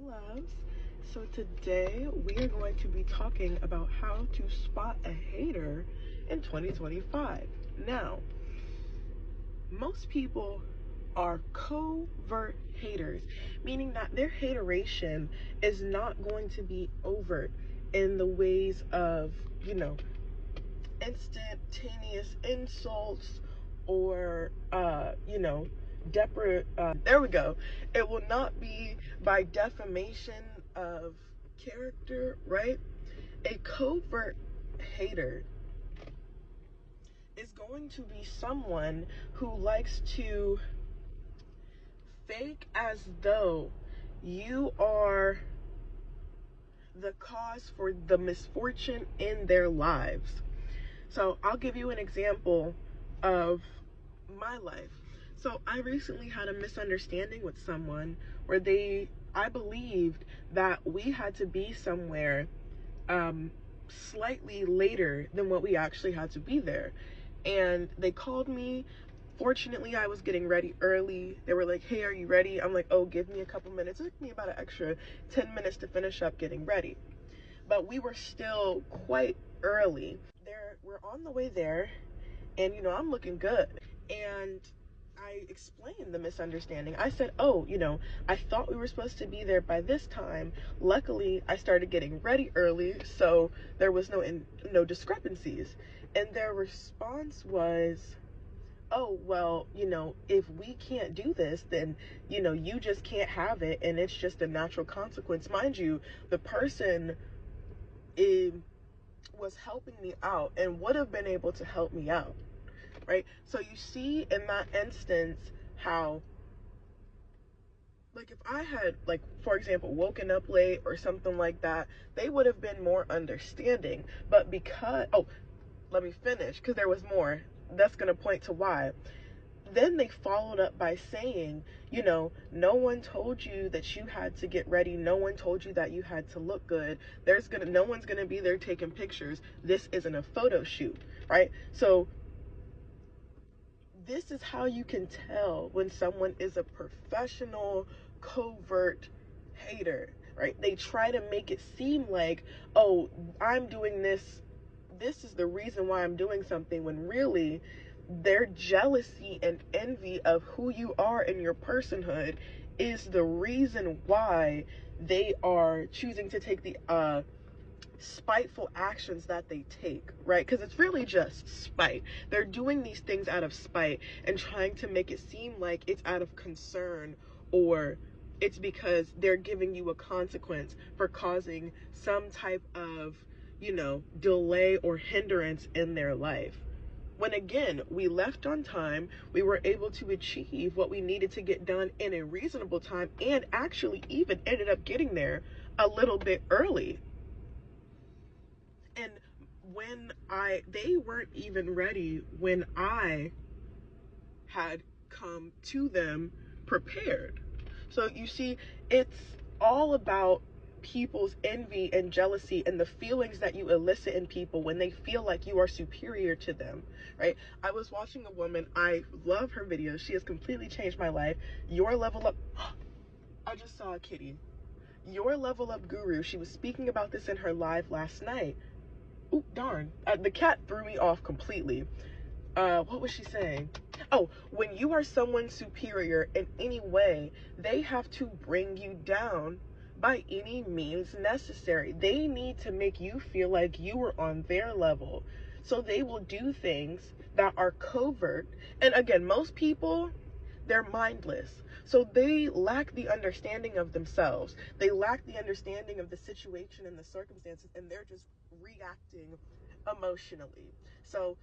Loves. So today we are going to be talking about how to spot a hater in 2025. Now, most people are covert haters, meaning that their hateration is not going to be overt in the ways of, instantaneous insults or, there we go. It will not be by defamation of character, right? A covert hater is going to be someone who likes to fake as though you are the cause for the misfortune in their lives. So I'll give you an example of my life. So I recently had a misunderstanding with someone where I believed that we had to be somewhere slightly later than what we actually had to be there. And they called me. Fortunately, I was getting ready early. They were like, "Hey, are you ready?" I'm like, "Oh, give me a couple minutes." It took me about an extra 10 minutes to finish up getting ready. But we were still quite early. We're on the way there, and I'm looking good. And I explained the misunderstanding. I said, "Oh, I thought we were supposed to be there by this time. Luckily, I started getting ready early, so there was no discrepancies." And their response was, "Oh, well, if we can't do this, then you just can't have it, and it's just a natural consequence." Mind you, the person was helping me out and would have been able to help me out, right? So you see in that instance how, like, if I had, like, for example, woken up late or something like that, they would have been more understanding. But let me finish, because there was more. That's going to point to why. Then they followed up by saying, no one told you that you had to get ready. No one told you that you had to look good. No one's gonna be there taking pictures. This isn't a photo shoot, right? So this is how you can tell when someone is a professional, covert hater, right? They try to make it seem like, "Oh, I'm doing this. This is the reason why I'm doing something," when really their jealousy and envy of who you are and your personhood is the reason why they are choosing to take the spiteful actions that they take, right? Because it's really just spite. They're doing these things out of spite and trying to make it seem like it's out of concern, or it's because they're giving you a consequence for causing some type of, delay or hindrance in their life. When again, we left on time, we were able to achieve what we needed to get done in a reasonable time, and actually even ended up getting there a little bit early. And they weren't even ready when I had come to them prepared. So you see, it's all about people's envy and jealousy and the feelings that you elicit in people when they feel like you are superior to them, right? I was watching a woman. I love her videos. She has completely changed my life. Your Level Up. I just saw a kitty. Your Level Up Guru. She was speaking about this in her live last night. Ooh, darn. The cat threw me off completely. What was she saying? Oh, when you are someone superior in any way, they have to bring you down by any means necessary. They need to make you feel like you are on their level. So they will do things that are covert. And again, most people, they're mindless. So they lack the understanding of themselves. They lack the understanding of the situation and the circumstances, and they're just reacting emotionally. So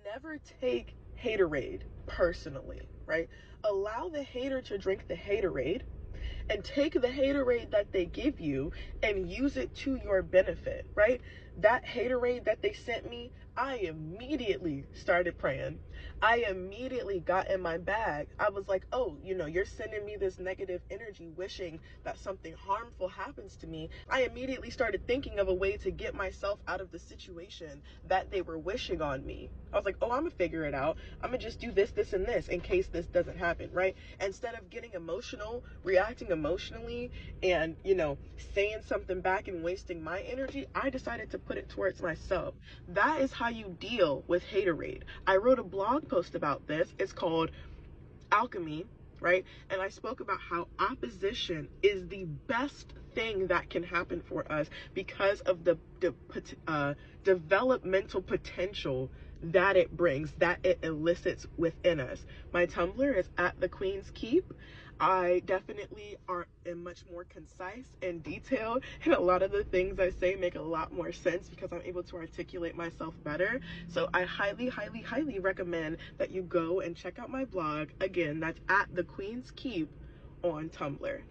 never take haterade personally, right? Allow the hater to drink the haterade and take the haterade that they give you and use it to your benefit, right? That haterade that they sent me, I immediately started praying. I immediately got in my bag. I was like, oh, you're sending me this negative energy, wishing that something harmful happens to me. I immediately started thinking of a way to get myself out of the situation that they were wishing on me. I was like, oh, I'm gonna figure it out. I'm gonna just do this, this, and this in case this doesn't happen, right? Instead of getting emotional, reacting emotionally, and, saying something back and wasting my energy, I decided to put it towards myself. That is how you deal with haterade. I wrote a blog post about this. It's called Alchemy, right? And I spoke about how opposition is the best thing that can happen for us because of the developmental potential that it brings, that it elicits within us. My Tumblr is at the Queen's Keep. I definitely am much more concise and detailed, and a lot of the things I say make a lot more sense because I'm able to articulate myself better. So I highly, highly, highly recommend that you go and check out my blog. Again, that's at the Queen's Keep on Tumblr.